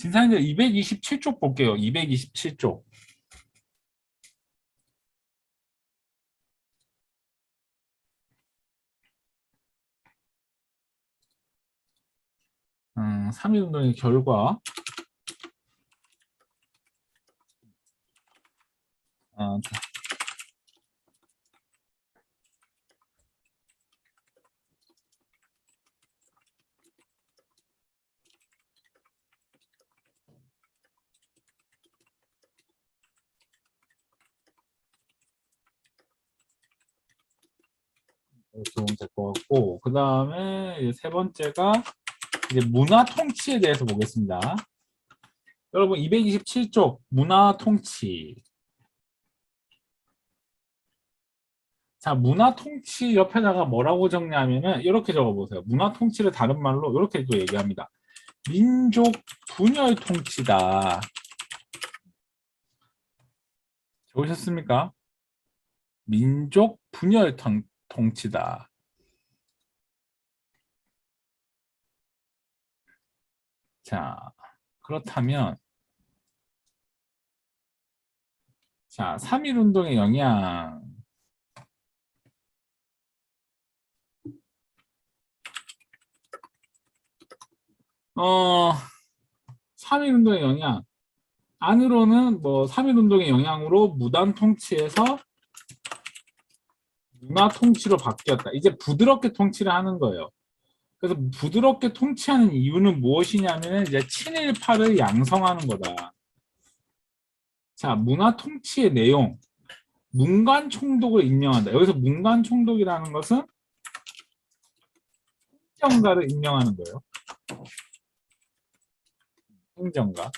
진사님들 227쪽 볼게요. 227쪽. 음, 3.1운동의 결과. 자. 이렇게 될 것 같고, 그 다음에 세 번째가 이제 문화 통치에 대해서 보겠습니다. 여러분 227쪽 문화 통치. 자, 문화 통치 옆에다가 뭐라고 적냐면은 이렇게 적어보세요. 문화 통치를 다른 말로 이렇게 또 얘기합니다. 민족 분열 통치다. 적으셨습니까? 민족 분열 통치다. 자, 그렇다면 자, 3.1운동의 영향. 3.1운동의 영향. 안으로는 뭐 3.1운동의 영향으로 무단 통치에서 문화 통치로 바뀌었다. 이제 부드럽게 통치를 하는 거예요. 그래서 부드럽게 통치하는 이유는 무엇이냐면 이제 친일파를 양성하는 거다. 자, 문화 통치의 내용. 문관 총독을 임명한다. 여기서 문관 총독이라는 것은 행정가를 임명하는 거예요. 행정가.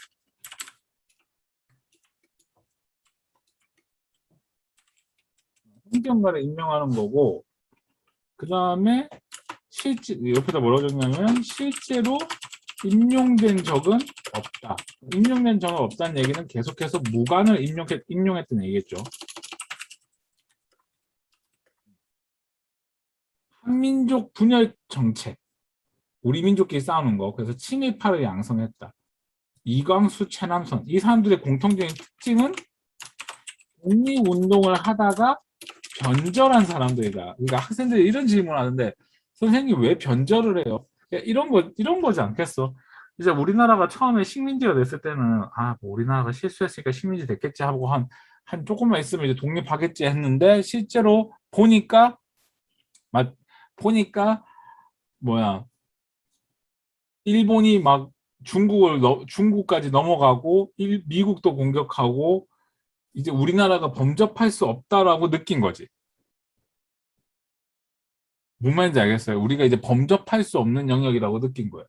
행정가를 임명하는 거고, 그 다음에 실제 옆에다 뭐라고 적냐면 실제로 임용된 적은 없다. 임용된 적은 없다는 얘기는 계속해서 무관을 임용했던 얘기겠죠. 한민족 분열 정책. 우리 민족끼리 싸우는 거. 그래서 친일파를 양성했다. 이광수, 최남선. 이 사람들의 공통적인 특징은 독립운동을 하다가 변절한 사람들이다. 그러니까 학생들이 이런 질문을 하는데 선생님 왜 변절을 해요? 이런 거지 않겠어? 이제 우리나라가 처음에 식민지가 됐을 때는 뭐 우리나라가 실수했으니까 식민지 됐겠지 하고 한 조금만 있으면 이제 독립하겠지 했는데 실제로 보니까 뭐야 일본이 막 중국까지 넘어가고 미국도 공격하고 이제 우리나라가 범접할 수 없다라고 느낀 거지. 무슨 말인지 알겠어요? 우리가 이제 범접할 수 없는 영역이라고 느낀 거예요.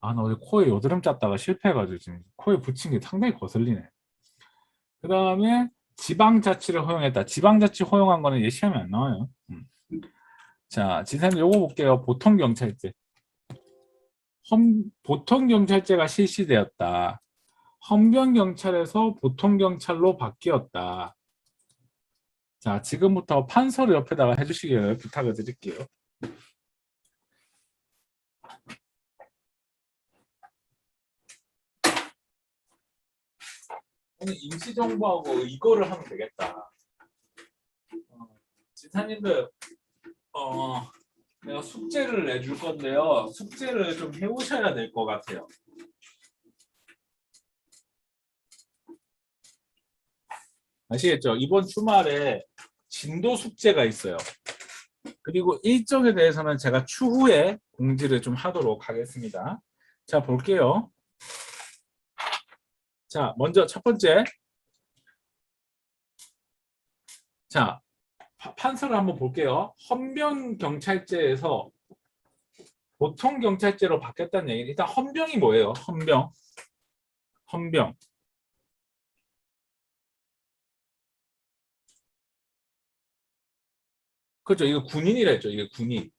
나 어제 코에 여드름 짰다가 실패해가지고 지금 코에 붙인 게 상당히 거슬리네. 그 다음에 지방자치를 허용했다. 지방자치 허용한 거는 얘 시험에 안 나와요. 자, 지사님 요거 볼게요. 보통경찰제. 보통경찰제가 실시되었다. 헌병경찰에서 보통경찰로 바뀌었다. 자, 지금부터 판서를 옆에다가 해주시길 부탁을 드릴게요. 오늘 임시정부하고 이거를 하면 되겠다. 지사님들, 내가 숙제를 내줄 건데요. 숙제를 좀 해오셔야 될 것 같아요. 아시겠죠? 이번 주말에 진도 숙제가 있어요. 그리고 일정에 대해서는 제가 추후에 공지를 좀 하도록 하겠습니다. 자, 볼게요. 자, 먼저 첫 번째. 자, 판서를 한번 볼게요. 헌병경찰제에서 보통경찰제로 바뀌었다는 얘기는 일단 헌병이 뭐예요? 헌병. 그렇죠. 이거 군인이라 했죠. 이게 군인.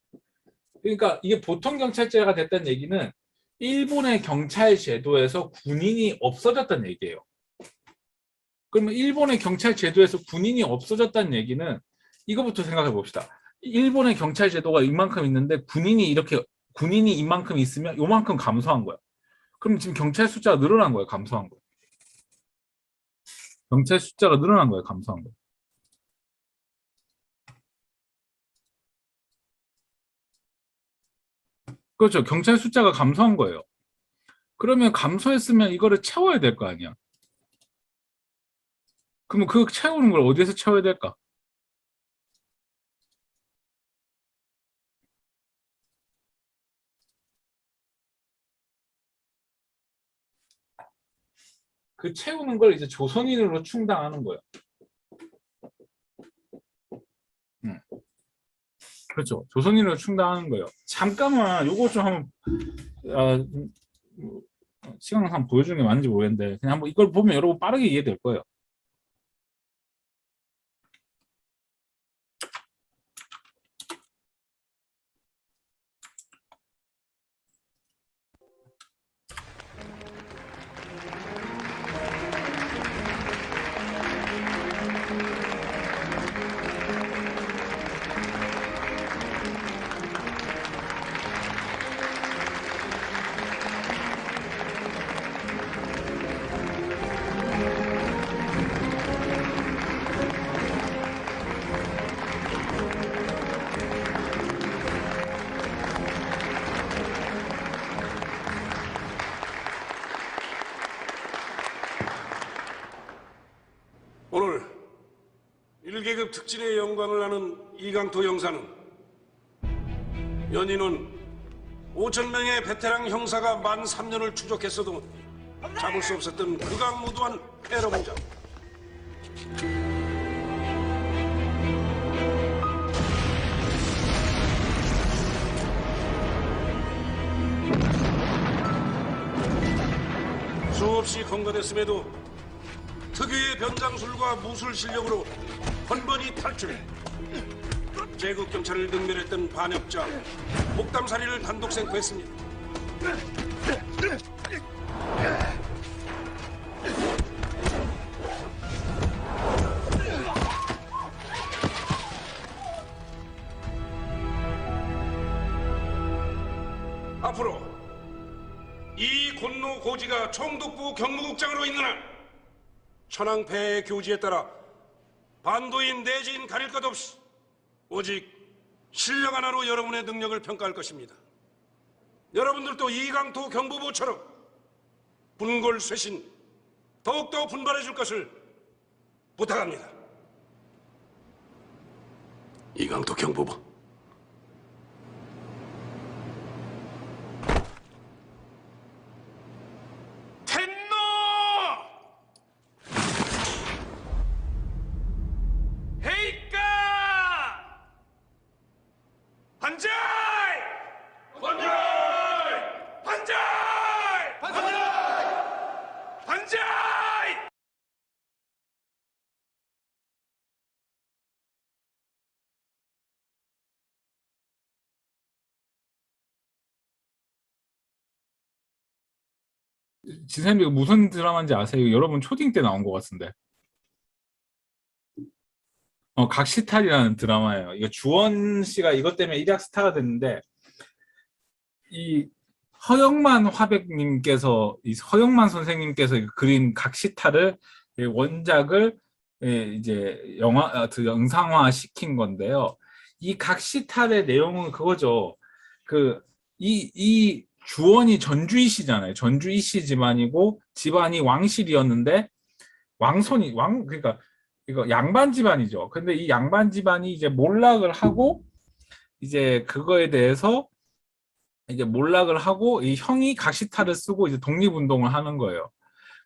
그러니까 이게 보통경찰제가 됐다는 얘기는 일본의 경찰 제도에서 군인이 없어졌다는 얘기예요. 그러면 일본의 경찰 제도에서 군인이 없어졌다는 얘기는 이거부터 생각해 봅시다. 일본의 경찰 제도가 이만큼 있는데 군인이 이만큼 있으면 요만큼 감소한 거야. 그럼 지금 경찰 숫자가 늘어난 거예요, 감소한 거예요? 경찰 숫자가 늘어난 거예요, 감소한 거예요? 그렇죠. 경찰 숫자가 감소한 거예요. 그러면 감소했으면 이거를 채워야 될 거 아니야. 그러면 그 채우는 걸 어디에서 채워야 될까? 그 채우는 걸 이제 조선인으로 충당하는 거예요. 그렇죠. 조선인으로 충당하는 거예요. 잠깐만 요거 좀 한번 아, 시간상 보여주는 게 맞는지 모르겠는데 그냥 한번 이걸 보면 여러분 빠르게 이해될 거예요. 오늘 1계급 특진의 영광을 아는 이강토 형사는 연인은 5,000명의 베테랑 형사가 만 3년을 추적했어도 잡을 수 없었던 극악무도한 테러범자. 수없이 검거됐음에도 특유의 변장술과 무술 실력으로 번번이 탈출. 제국 경찰을 능멸했던 반역자 목담살이를 단독 생포했습니다. 앞으로 이 곤노 고지가 총독부 경무국장으로 있는 한 천황폐의 교지에 따라 반도인 내지인 가릴 것 없이 오직 실력 하나로 여러분의 능력을 평가할 것입니다. 여러분들도 이강토 경부부처럼 분골쇄신 더욱더 분발해 줄 것을 부탁합니다. 이강토 경부부. 반자이! 반자이! 반자이! 반자이! 반자이! 지선님 이거 무슨 드라마인지 아세요? 여러분 초딩 때 나온 것 같은데. 각시탈이라는 드라마예요. 이거 주원 씨가 이것 때문에 일약 스타가 됐는데 이 허영만 화백님께서 이 허영만 선생님께서 그린 각시탈을 원작을 이제 영상화 시킨 건데요. 이 각시탈의 내용은 그거죠. 이 주원이 전주이시잖아요. 전주이씨 집안이고 집안이 왕실이었는데 그러니까 이거 양반 집안이죠. 근데 이 양반 집안이 이제 몰락을 하고 이제 그거에 대해서 이제 몰락을 하고 이 형이 각시탈을 쓰고 이제 독립운동을 하는 거예요.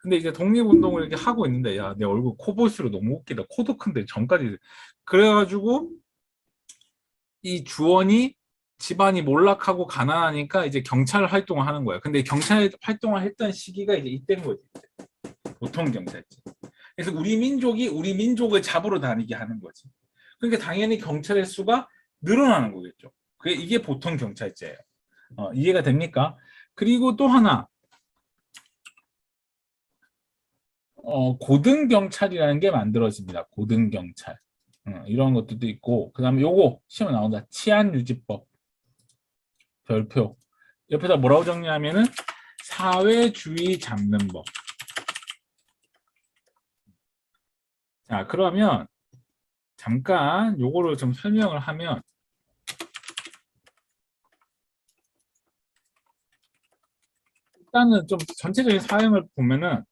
근데 이제 독립운동을 이렇게 하고 있는데 야, 내 얼굴 코 볼수록 너무 웃기다. 코도 큰데 전까지 그래가지고 이 주원이 집안이 몰락하고 가난하니까 이제 경찰 활동을 하는 거예요. 근데 경찰 활동을 했던 시기가 이제 이때인 거지. 보통 경찰지. 그래서 우리 민족이 우리 민족을 잡으러 다니게 하는 거지. 그러니까 당연히 경찰의 수가 늘어나는 거겠죠. 이게 보통 경찰제예요. 이해가 됩니까? 그리고 또 하나 고등경찰이라는 게 만들어집니다. 고등경찰. 이런 것들도 있고 그 다음에 요거 시험에 나온다. 치안유지법 별표. 옆에다 뭐라고 정리하면은 사회주의 잡는 법. 자, 그러면 잠깐 요거를 좀 설명을 하면 일단은 좀 전체적인 사용을 보면은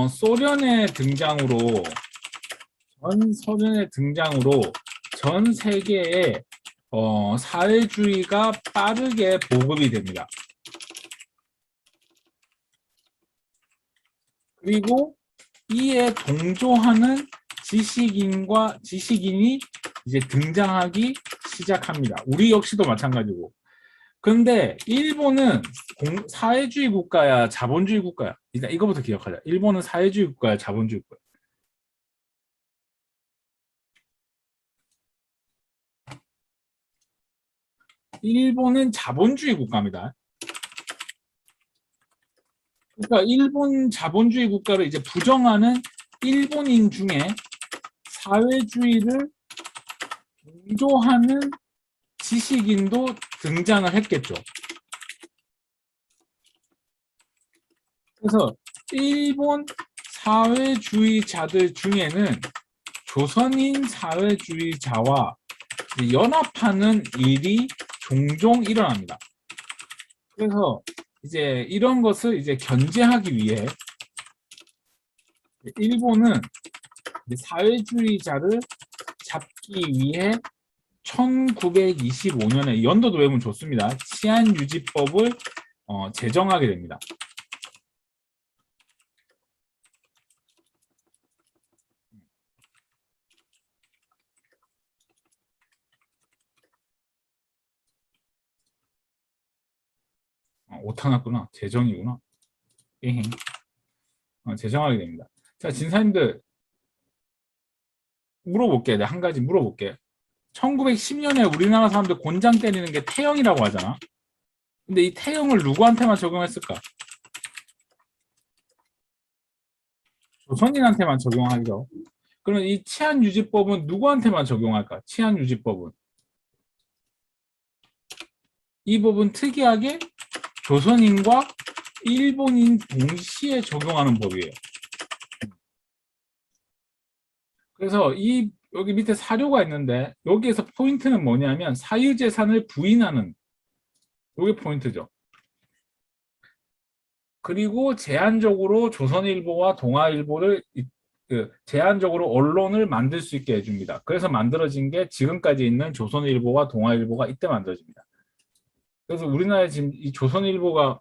소련의 등장으로 전 세계에 사회주의가 빠르게 보급이 됩니다. 그리고 이에 동조하는 지식인이 이제 등장하기 시작합니다. 우리 역시도 마찬가지고. 근데 일본은 사회주의 국가야, 자본주의 국가야? 일단 이거부터 기억하자. 일본은 사회주의 국가야, 자본주의 국가야? 일본은 자본주의 국가입니다. 그러니까 일본 자본주의 국가를 이제 부정하는 일본인 중에 사회주의를 동조하는 지식인도 등장을 했겠죠. 그래서 일본 사회주의자들 중에는 조선인 사회주의자와 연합하는 일이 종종 일어납니다. 그래서 이제 이런 것을 이제 견제하기 위해 일본은 사회주의자를 잡기 위해 1925년에 연도도 외우면 좋습니다. 치안유지법을 제정하게 됩니다. 오타 났구나. 제정이구나. 제정하게 됩니다. 자, 진사님들 물어볼게. 내가 한 가지 물어볼게. 1910년에 우리나라 사람들 곤장 때리는 게 태형이라고 하잖아. 근데 이 태형을 누구한테만 적용했을까? 조선인한테만 적용하죠. 그러면 이 치안유지법은 누구한테만 적용할까? 치안유지법은. 이 법은 특이하게 조선인과 일본인 동시에 적용하는 법이에요. 그래서 여기 밑에 사료가 있는데 여기에서 포인트는 뭐냐면 사유재산을 부인하는 이게 포인트죠. 그리고 제한적으로 조선일보와 동아일보를 제한적으로 언론을 만들 수 있게 해줍니다. 그래서 만들어진 게 지금까지 있는 조선일보와 동아일보가 이때 만들어집니다. 그래서 우리나라에 지금 이 조선일보가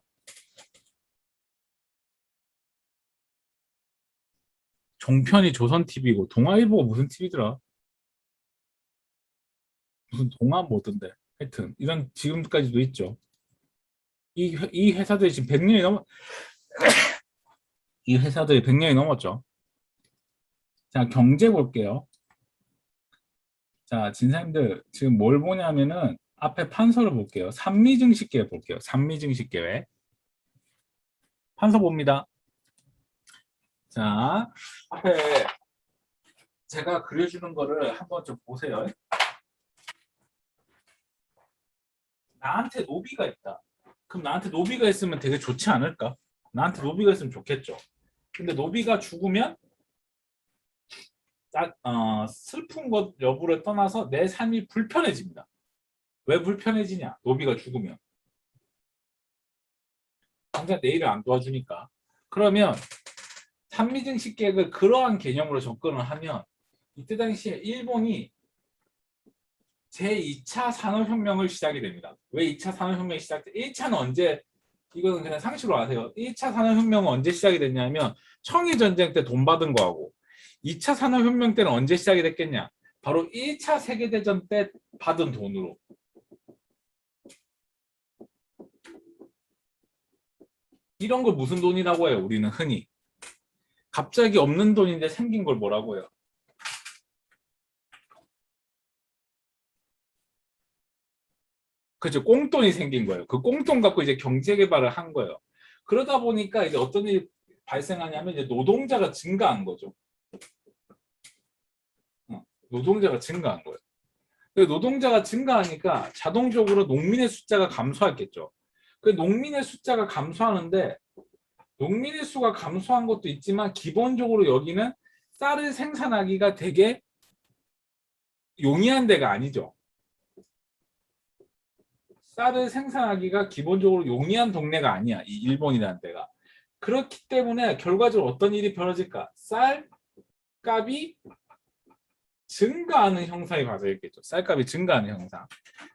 종편이 조선TV고 동아일보가 무슨 TV더라? 무슨 동아 뭐던데? 하여튼 이런 지금까지도 있죠. 이 회사들이 지금 100년이 이 회사들이 100년이 넘었죠. 자, 경제 볼게요. 자, 진사님들 지금 뭘 보냐면은 앞에 판서를 볼게요. 산미증식계획 볼게요. 산미증식계획. 판서 봅니다. 자, 앞에 제가 그려주는 거를 한번 좀 보세요. 나한테 노비가 있다. 그럼 나한테 노비가 있으면 되게 좋지 않을까? 나한테 노비가 있으면 좋겠죠. 근데 노비가 죽으면 슬픈 것 여부를 떠나서 내 삶이 불편해집니다. 왜 불편해지냐? 노비가 죽으면. 당장 내일을 안 도와주니까. 그러면 산미증식계획을 그러한 개념으로 접근을 하면 이때 당시에 일본이 제2차 산업혁명을 시작이 됩니다. 왜 2차 산업혁명이 시작돼? 1차는 언제? 이거는 그냥 상식으로 아세요. 1차 산업혁명은 언제 시작이 됐냐면 청일전쟁 때 돈 받은 거하고 2차 산업혁명 때는 언제 시작이 됐겠냐? 바로 1차 세계대전 때 받은 돈으로. 이런 걸 무슨 돈이라고 해요? 우리는 흔히. 갑자기 없는 돈인데 생긴 걸 뭐라고 해요? 그죠? 꽁돈이 생긴 거예요. 그 꽁돈 갖고 이제 경제 개발을 한 거예요. 그러다 보니까 이제 어떤 일이 발생하냐면 이제 노동자가 증가한 거죠. 노동자가 증가한 거예요. 노동자가 증가하니까 자동적으로 농민의 숫자가 감소했겠죠. 그 농민의 숫자가 감소하는데 농민의 수가 감소한 것도 있지만 기본적으로 여기는 쌀을 생산하기가 되게 용이한 데가 아니죠. 쌀을 생산하기가 기본적으로 용이한 동네가 아니야. 이 일본이라는 데가. 그렇기 때문에 결과적으로 어떤 일이 벌어질까? 쌀값이 증가하는 형상이 발생했겠죠. 쌀값이 증가하는 형상.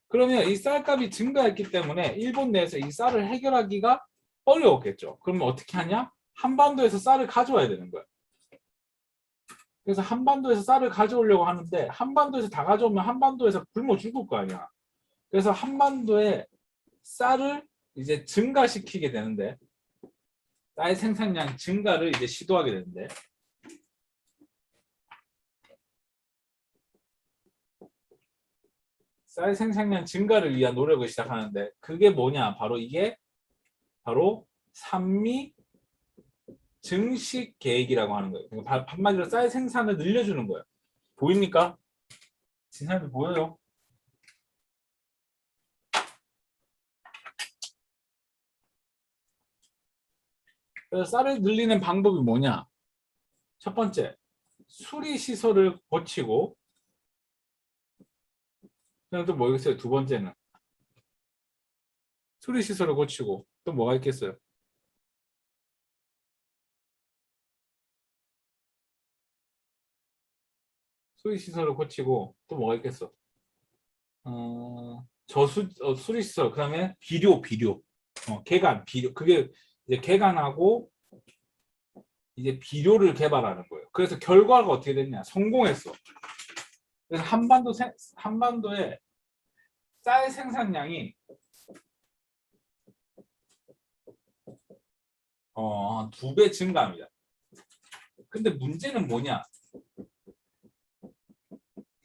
그러면 이 쌀값이 증가했기 때문에 일본 내에서 이 쌀을 해결하기가 어려웠겠죠. 그러면 어떻게 하냐? 한반도에서 쌀을 가져와야 되는 거예요. 그래서 한반도에서 쌀을 가져오려고 하는데 한반도에서 다 가져오면 한반도에서 굶어 죽을 거 아니야. 그래서 한반도에 쌀을 이제 증가시키게 되는데 쌀 생산량 증가를 이제 시도하게 되는데 쌀 생산량 증가를 위한 노력을 시작하는데 그게 뭐냐? 이게 바로 산미 증식 계획이라고 하는 거예요. 그러니까 한마디로 쌀 생산을 늘려주는 거예요. 보입니까? 진사님 보여요? 그래서 쌀을 늘리는 방법이 뭐냐? 첫 번째, 수리 시설을 고치고 그냥 또 뭐겠어요? 두 번째는 수리 시설을 고치고 또 뭐가 있겠어요? 수리 시설을 고치고 또 뭐가 있겠어? 수리 시설 그다음에 비료 개간 비료 그게 이제 개간하고 이제 비료를 개발하는 거예요. 그래서 결과가 어떻게 됐냐? 성공했어. 그래서 한반도에 쌀 생산량이 2배 증가합니다. 근데 문제는 뭐냐?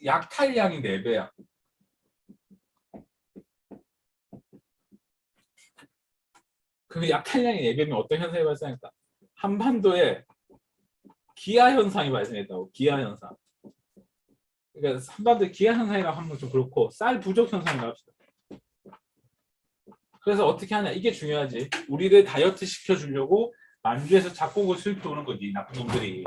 약탈량이 4배야. 그 약탈량이 4배면 어떤 현상이 발생할까? 한반도에 기아 현상이 발생했다고. 기아 현상. 그러니까 한반도에 기아 현상이라고 하면 좀 그렇고 쌀 부족 현상이라고 합시다. 그래서 어떻게 하냐? 이게 중요하지. 우리를 다이어트 시켜주려고 만주에서 작곡을 수입해 오는 거지. 나쁜 놈들이.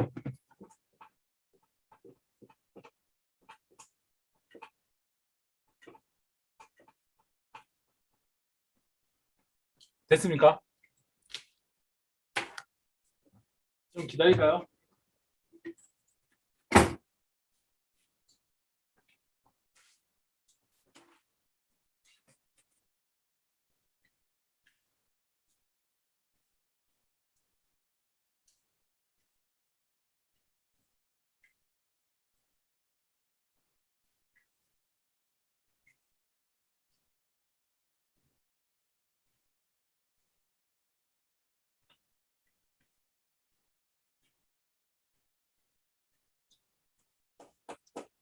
됐습니까? 좀 기다릴까요?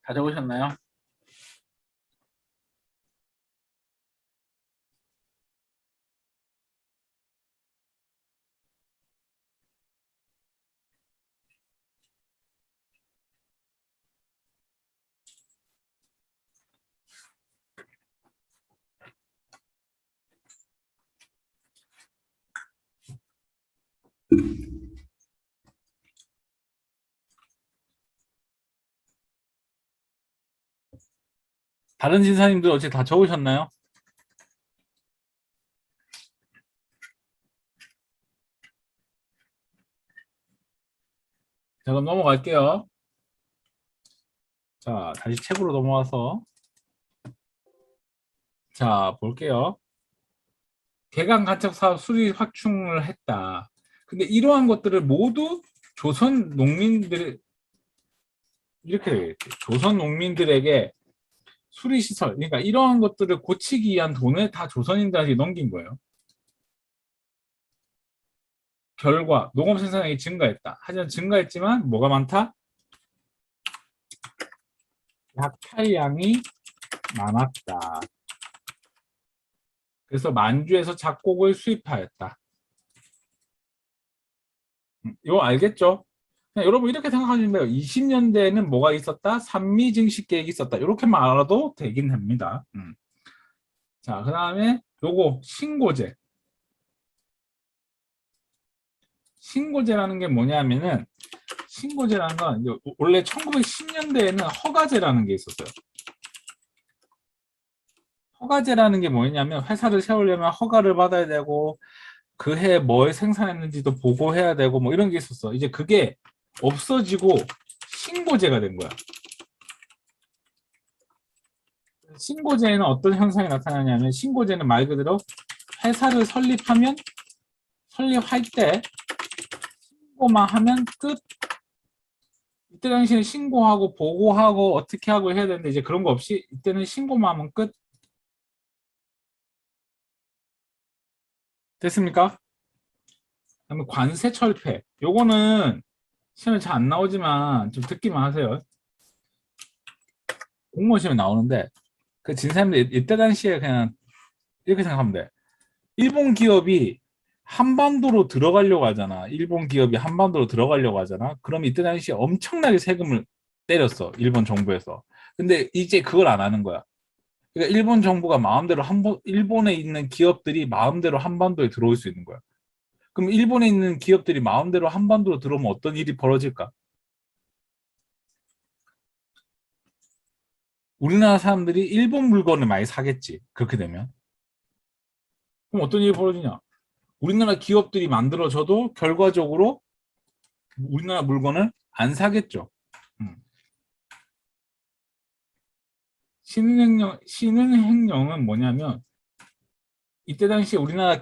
다 적으셨나요? 다른 진사님들 어째 다 적으셨나요? 자, 그럼 넘어갈게요. 자, 다시 책으로 넘어와서 자, 볼게요. 개간 간척 사업 수리 확충을 했다. 근데 이러한 것들을 모두 조선 농민들 이렇게 되겠지. 조선 농민들에게 수리 시설, 그러니까 이러한 것들을 고치기 위한 돈을 다 조선인들한테 넘긴 거예요. 결과 농업 생산량이 증가했다. 하지만 증가했지만 뭐가 많다? 약탈량이 많았다. 그래서 만주에서 작곡을 수입하였다. 이거 알겠죠? 그냥 여러분 이렇게 생각하시면 돼요. 20년대에는 뭐가 있었다? 산미 증식 계획이 있었다. 이렇게만 알아도 되긴 합니다. 자, 그 다음에 요거 신고제. 신고제라는 게 뭐냐면은 신고제라는 건 이제 원래 1910년대에는 허가제라는 게 있었어요. 허가제라는 게 뭐냐면 회사를 세우려면 허가를 받아야 되고 그 해 뭘 생산했는지도 보고해야 되고 뭐 이런 게 있었어. 이제 그게 없어지고 신고제가 된 거야. 신고제에는 어떤 현상이 나타나냐면 신고제는 말 그대로 회사를 설립하면 설립할 때 신고만 하면 끝. 이때 당시에는 신고하고 보고하고 어떻게 하고 해야 되는데 이제 그런 거 없이 이때는 신고만 하면 끝. 됐습니까? 그다음에 관세 철폐. 요거는 시험에 잘 안 나오지만 좀 듣기만 하세요. 공무원 시험에 나오는데 그 진사님들 이때 당시에 그냥 이렇게 생각하면 돼. 일본 기업이 한반도로 들어가려고 하잖아. 일본 기업이 한반도로 들어가려고 하잖아. 그럼 이때 당시에 엄청나게 세금을 때렸어. 일본 정부에서. 근데 이제 그걸 안 하는 거야. 그러니까 일본 정부가 마음대로 일본에 있는 기업들이 마음대로 한반도에 들어올 수 있는 거야. 그럼 일본에 있는 기업들이 마음대로 한반도로 들어오면 어떤 일이 벌어질까? 우리나라 사람들이 일본 물건을 많이 사겠지. 그렇게 되면. 그럼 어떤 일이 벌어지냐? 우리나라 기업들이 만들어져도 결과적으로 우리나라 물건을 안 사겠죠. 신은행령은 뭐냐면 이때 당시에 우리나라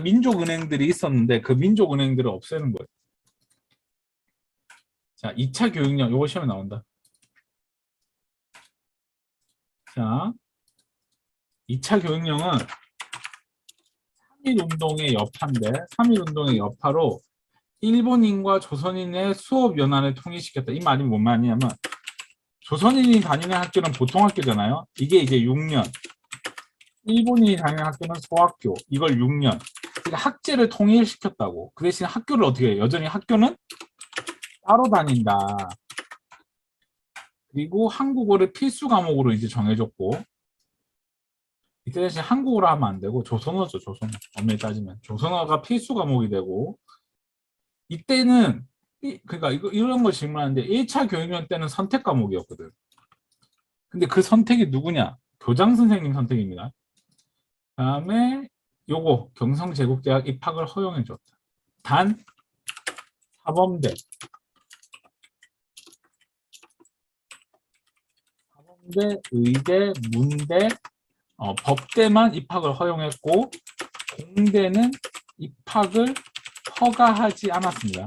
민족은행들이 있었는데 그 민족은행들을 없애는 거예요. 자, 2차 교육령, 요거 시험에 나온다. 자, 2차 교육령은 3.1운동의 여파인데 3.1운동의 여파로 일본인과 조선인의 수업 연한을 통일시켰다. 이 말이 뭔 말이냐면 조선인이 다니는 학교는 보통 학교잖아요. 이게 이제 6년. 일본인이 다니는 학교는 소학교. 이걸 6년. 그러니까 학제를 통일시켰다고. 그 대신 학교를 어떻게 해요? 여전히 학교는 따로 다닌다. 그리고 한국어를 필수 과목으로 이제 정해줬고 이때 대신 한국어로 하면 안 되고 조선어죠. 조선어. 엄밀히 따지면 조선어가 필수 과목이 되고 이때는 그러니까 이런 걸 질문하는데 1차 교육년 때는 선택 과목이었거든. 근데 그 선택이 누구냐? 교장 선생님 선택입니다. 다음에 요거 경성제국대학 입학을 허용해줬다. 단 사범대, 의대, 문대, 법대만 입학을 허용했고 공대는 입학을 허가하지 않았습니다.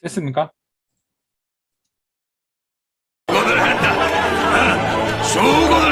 됐습니까? 수고를